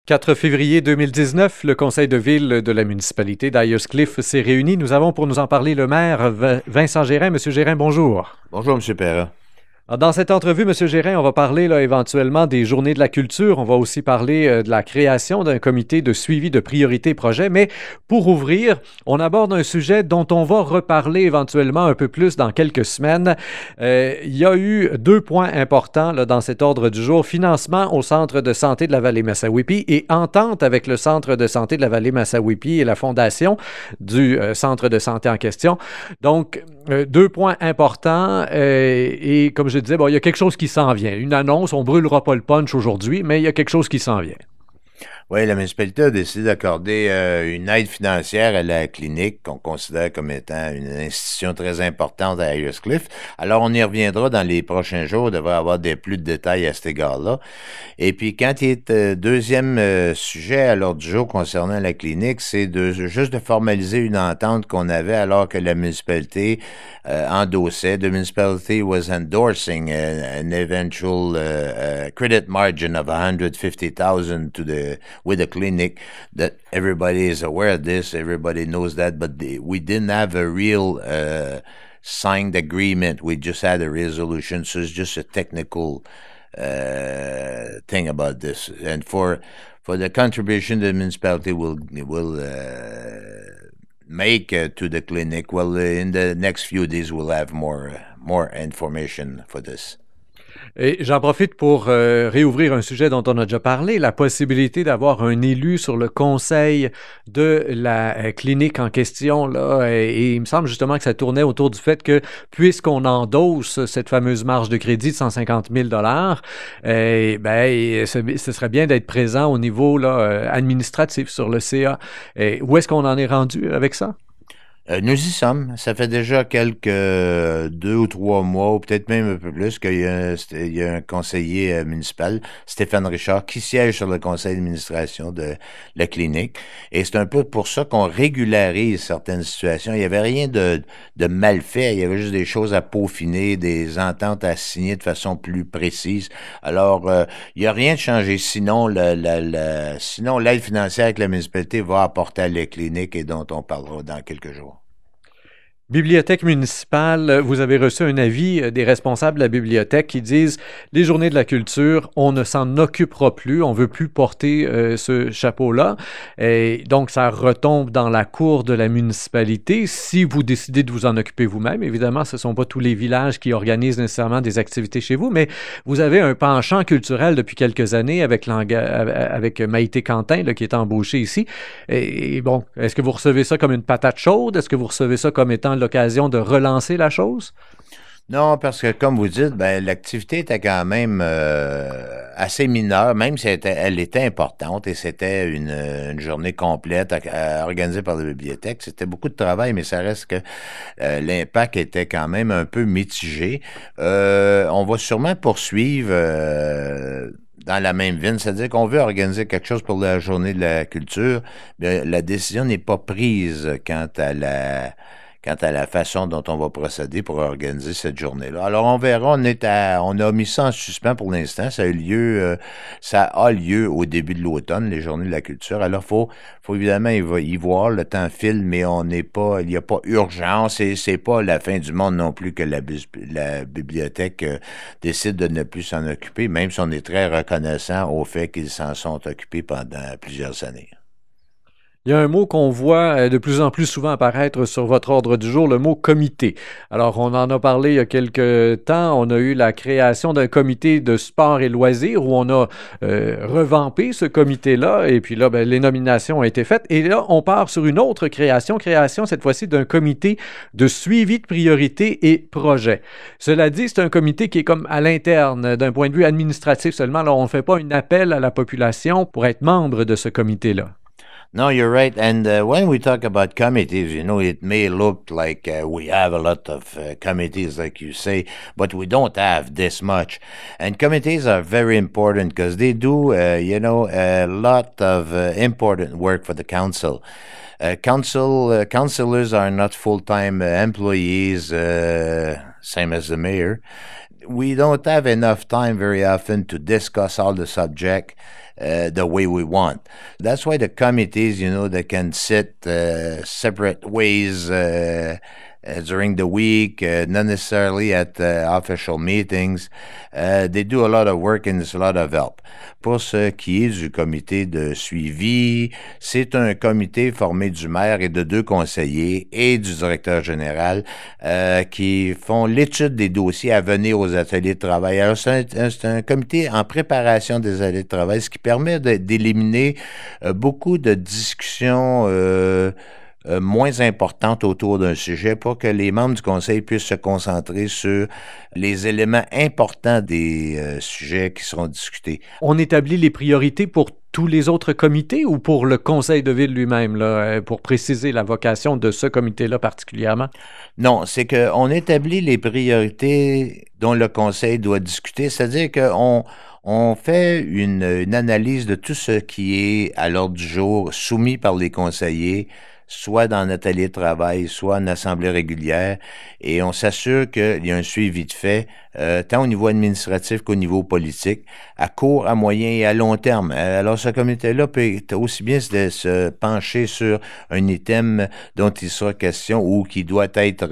4 février 2019, le conseil de ville de la municipalité d'Ayers-Cliff s'est réuni. Nous avons pour nous en parler le maire Vincent Gérin. Monsieur Gérin, bonjour. Bonjour, M. Perra. Alors, dans cette entrevue, M. Gérin, on va parler éventuellement des Journées de la culture. On va aussi parler de la création d'un comité de suivi de priorités projets. Mais pour ouvrir, on aborde un sujet dont on va reparler éventuellement un peu plus dans quelques semaines. Il y a eu 2 points importants dans cet ordre du jour. Financement au Centre de santé de la Vallée-Massawippi et entente avec le Centre de santé de la Vallée-Massawippi et la fondation du Centre de santé en question. Donc, 2 points importants et comme je disais, bon, il y a quelque chose qui s'en vient. Une annonce, on ne brûlera pas le punch aujourd'hui, mais il y a quelque chose qui s'en vient. Oui, la municipalité a décidé d'accorder une aide financière à la clinique qu'on considère comme étant une institution très importante à Ayers-Cliff. Alors, on y reviendra dans les prochains jours. On devrait avoir plus de détails à cet égard-là. Et puis, quand il est deuxième sujet à l'ordre du jour concernant la clinique, c'est juste de formaliser une entente qu'on avait alors que la municipalité endossait. The municipality was endorsing an eventual credit margin of $150,000 with the clinic. That everybody is aware of this, everybody knows that, but we didn't have a real signed agreement. We just had a resolution, so it's just a technical thing about this. And for the contribution the municipality will make to the clinic, well, in the next few days we'll have more information for this. Et j'en profite pour réouvrir un sujet dont on a déjà parlé, la possibilité d'avoir un élu sur le conseil de la clinique en question. Là, et il me semble justement que ça tournait autour du fait que puisqu'on endosse cette fameuse marge de crédit de 150 000 ce serait bien d'être présent au niveau administratif sur le CA. Où est-ce qu'on en est rendu avec ça? Nous y sommes. Ça fait déjà quelques 2 ou 3 mois, ou peut-être même un peu plus, qu'il y a un conseiller municipal, Stéphane Richard, qui siège sur le conseil d'administration de la clinique. Et c'est un peu pour ça qu'on régularise certaines situations. Il n'y avait rien de mal fait. Il y avait juste des choses à peaufiner, des ententes à signer de façon plus précise. Alors, il n'y a rien de changé. Sinon, sinon, l'aide financière que la municipalité va apporter à la clinique et dont on parlera dans quelques jours. Bibliothèque municipale, vous avez reçu un avis des responsables de la bibliothèque qui disent « Les Journées de la culture, on ne s'en occupera plus, on ne veut plus porter ce chapeau-là. » Et donc, ça retombe dans la cour de la municipalité. Si vous décidez de vous en occuper vous-même, évidemment, ce ne sont pas tous les villages qui organisent nécessairement des activités chez vous, mais vous avez un penchant culturel depuis quelques années avec Maïté Quentin, là, qui est embauchée ici. Et bon, est-ce que vous recevez ça comme une patate chaude? Est-ce que vous recevez ça comme étant l'occasion de relancer la chose? Non, parce que comme vous dites, l'activité était quand même assez mineure, même si elle était importante et c'était une journée complète organisée par la bibliothèque. C'était beaucoup de travail, mais ça reste que l'impact était quand même un peu mitigé. On va sûrement poursuivre dans la même veine, c'est-à-dire qu'on veut organiser quelque chose pour la journée de la culture, mais la décision n'est pas prise quant à la façon dont on va procéder pour organiser cette journée-là. Alors, on verra, on a mis ça en suspens pour l'instant. Ça a lieu au début de l'automne, les Journées de la culture. Alors, faut évidemment y voir, le temps file, mais il n'y a pas urgence et c'est pas la fin du monde non plus que la bibliothèque décide de ne plus s'en occuper, même si on est très reconnaissant au fait qu'ils s'en sont occupés pendant plusieurs années. Il y a un mot qu'on voit de plus en plus souvent apparaître sur votre ordre du jour, le mot comité. Alors, on en a parlé il y a quelques temps. On a eu la création d'un comité de sport et loisirs où on a revampé ce comité-là. Et puis là, les nominations ont été faites. Et là, on part sur une autre création cette fois-ci d'un comité de suivi de priorités et projets. Cela dit, c'est un comité qui est comme à l'interne, d'un point de vue administratif seulement. Alors, on ne fait pas un appel à la population pour être membre de ce comité-là. No, you're right. And when we talk about committees, it may look like we have a lot of committees, like you say, but we don't have this much. And committees are very important because they do, a lot of important work for the council. Councillors are not full-time employees, same as the mayor. we don't have enough time very often to discuss all the subject the way we want. That's why the committees, they can sit separate ways during the week, not necessarily at official meetings. They do a lot of work and it's a lot of help. Pour ce qui est du comité de suivi, c'est un comité formé du maire et de 2 conseillers et du directeur général qui font l'étude des dossiers à venir aux ateliers de travail. Alors, c'est un comité en préparation des ateliers de travail, ce qui permet d'éliminer beaucoup de discussions moins importantes autour d'un sujet pour que les membres du conseil puissent se concentrer sur les éléments importants des sujets qui seront discutés. On établit les priorités pour tous les autres comités ou pour le conseil de ville lui-même, là, pour préciser la vocation de ce comité-là particulièrement? Non, c'est qu'on établit les priorités dont le conseil doit discuter, c'est-à-dire qu'on fait une analyse de tout ce qui est à l'ordre du jour soumis par les conseillers, soit dans un atelier de travail, soit en assemblée régulière, et on s'assure qu'il y a un suivi de fait, tant au niveau administratif qu'au niveau politique, à court, à moyen et à long terme. Alors, ce comité-là peut aussi bien se pencher sur un item dont il sera question ou qui doit être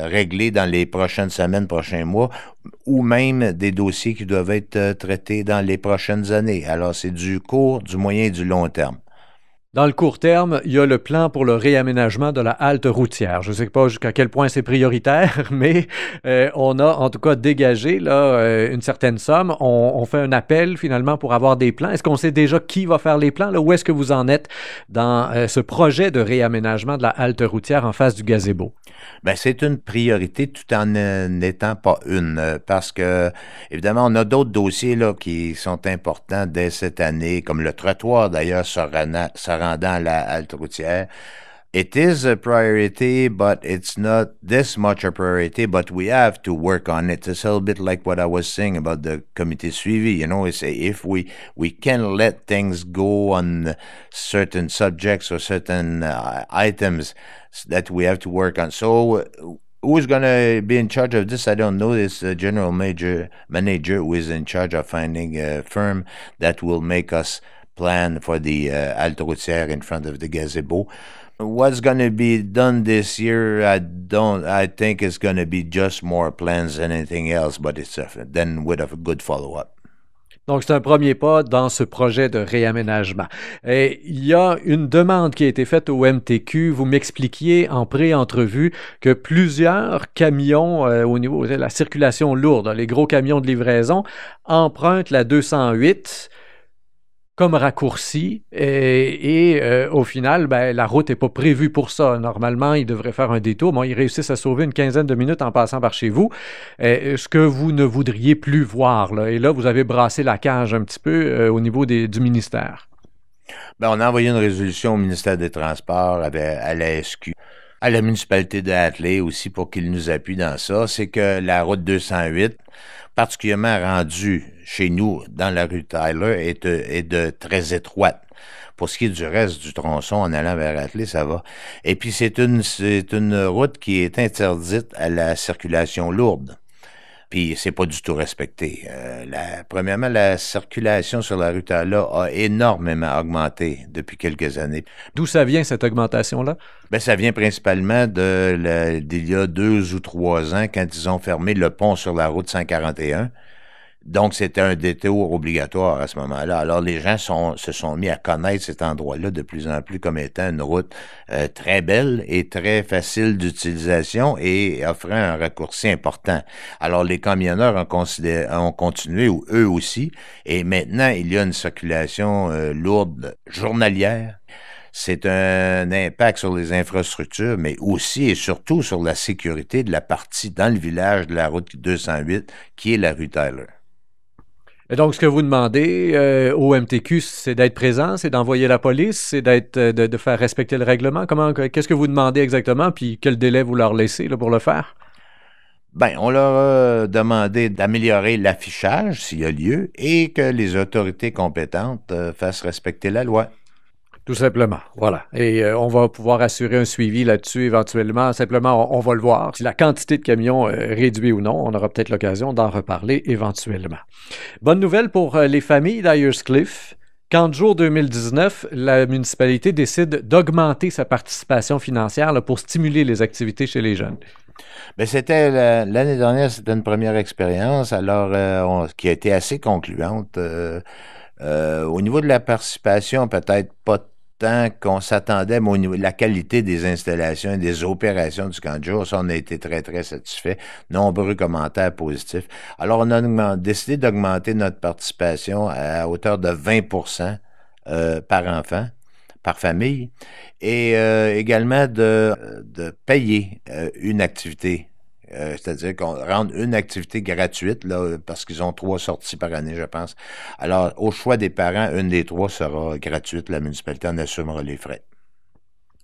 réglé dans les prochaines semaines, prochains mois, ou même des dossiers qui doivent être traités dans les prochaines années. Alors, c'est du court, du moyen et du long terme. Dans le court terme, il y a le plan pour le réaménagement de la halte routière. Je ne sais pas jusqu'à quel point c'est prioritaire, mais on a en tout cas dégagé là, une certaine somme. On fait un appel finalement pour avoir des plans. Est-ce qu'on sait déjà qui va faire les plans? Là? Où est-ce que vous en êtes dans ce projet de réaménagement de la halte routière en face du gazebo? Ben, c'est une priorité tout en n'étant pas une, parce que, évidemment, on a d'autres dossiers là, qui sont importants dès cette année, comme le trottoir d'ailleurs se rendant à la halte routière. It is a priority, but it's not this much a priority, but we have to work on it. It's a little bit like what I was saying about the committee suivi. It's if we can let things go on certain subjects or certain items that we have to work on. So who's going to be in charge of this? I don't know. It's the general manager who is in charge of finding a firm that will make us plan for the halte routière in front of the gazebo. What's going to be done this year, I think it's going to be just more plans than anything else, but it's then with a good follow-up. Donc, c'est un premier pas dans ce projet de réaménagement. Et il y a une demande qui a été faite au MTQ. Vous m'expliquiez en pré-entrevue que plusieurs camions au niveau de la circulation lourde, les gros camions de livraison, empruntent la 208 comme raccourci et au final, ben, la route n'est pas prévue pour ça. Normalement, ils devraient faire un détour. Bon, ils réussissent à sauver une quinzaine de minutes en passant par chez vous. Ce que vous ne voudriez plus voir, là. Et là, vous avez brassé la cage un petit peu au niveau du ministère. Ben, on a envoyé une résolution au ministère des Transports, à la SQ, à la municipalité de Hatley aussi pour qu'ils nous appuient dans ça. C'est que la route 208, particulièrement rendue chez nous dans la rue Tyler, est de très étroite. Pour ce qui est du reste du tronçon en allant vers Hatley, ça va. Et puis c'est une route qui est interdite à la circulation lourde. Puis c'est pas du tout respecté. Premièrement, la circulation sur la rue Tyler a énormément augmenté depuis quelques années. D'où ça vient, cette augmentation-là? Ben, ça vient principalement d'il y a 2 ou 3 ans, quand ils ont fermé le pont sur la route 141. Donc, c'était un détour obligatoire à ce moment-là. Alors, les gens se sont mis à connaître cet endroit-là de plus en plus comme étant une route très belle et très facile d'utilisation et offrant un raccourci important. Alors, les camionneurs ont continué, ou eux aussi, et maintenant, il y a une circulation lourde journalière. C'est un impact sur les infrastructures, mais aussi et surtout sur la sécurité de la partie dans le village de la route 208, qui est la rue Tyler. Et donc, ce que vous demandez au MTQ, c'est d'être présent, c'est d'envoyer la police, c'est de faire respecter le règlement. Qu'est-ce que vous demandez exactement, puis quel délai vous leur laissez là, pour le faire? Ben, on leur a demandé d'améliorer l'affichage, s'il y a lieu, et que les autorités compétentes fassent respecter la loi. Tout simplement, voilà. Et on va pouvoir assurer un suivi là-dessus éventuellement. Simplement, on va le voir. Si la quantité de camions réduit ou non, on aura peut-être l'occasion d'en reparler éventuellement. Bonne nouvelle pour les familles d'Ayers Cliff. Qu'en jour 2019, la municipalité décide d'augmenter sa participation financière là, pour stimuler les activités chez les jeunes. Ben, l'année dernière, c'était une première expérience, alors qui a été assez concluante. Au niveau de la participation, peut-être pas tant qu'on s'attendait, mais au niveau de la qualité des installations et des opérations du camp de jour, ça, on a été très, très satisfaits. Nombreux commentaires positifs. Alors, on a décidé d'augmenter notre participation à hauteur de 20% par enfant, par famille, et également de payer une activité. C'est-à-dire qu'on rende une activité gratuite, là, parce qu'ils ont 3 sorties par année, je pense. Alors, au choix des parents, une des 3 sera gratuite. La municipalité en assumera les frais.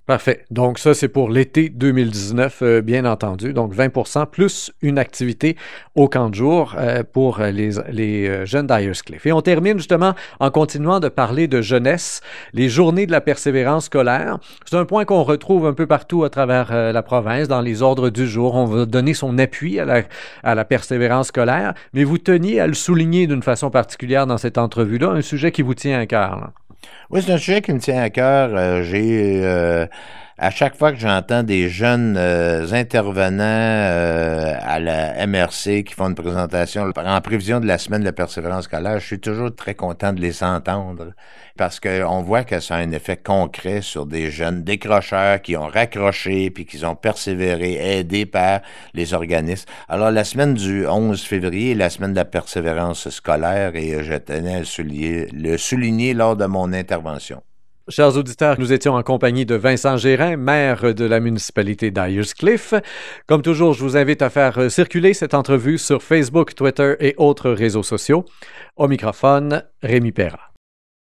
Parfait. Donc, ça, c'est pour l'été 2019, bien entendu. Donc, 20% plus une activité au camp de jour pour les jeunes d'Ayers Cliff. Et on termine justement en continuant de parler de jeunesse, les journées de la persévérance scolaire. C'est un point qu'on retrouve un peu partout à travers la province, dans les ordres du jour. On va donner son appui à la persévérance scolaire, mais vous teniez à le souligner d'une façon particulière dans cette entrevue-là, un sujet qui vous tient à cœur, là. Oui, c'est un sujet qui me tient à cœur. À chaque fois que j'entends des jeunes intervenants à la MRC qui font une présentation en prévision de la semaine de la persévérance scolaire, je suis toujours très content de les entendre parce qu'on voit que ça a un effet concret sur des jeunes décrocheurs qui ont raccroché puis qui ont persévéré, aidés par les organismes. Alors, la semaine du 11 février est la semaine de la persévérance scolaire et je tenais à le souligner lors de mon intervention. Chers auditeurs, nous étions en compagnie de Vincent Gérin, maire de la municipalité d'Ayers Cliff. Comme toujours, je vous invite à faire circuler cette entrevue sur Facebook, Twitter et autres réseaux sociaux. Au microphone, Rémi Perra.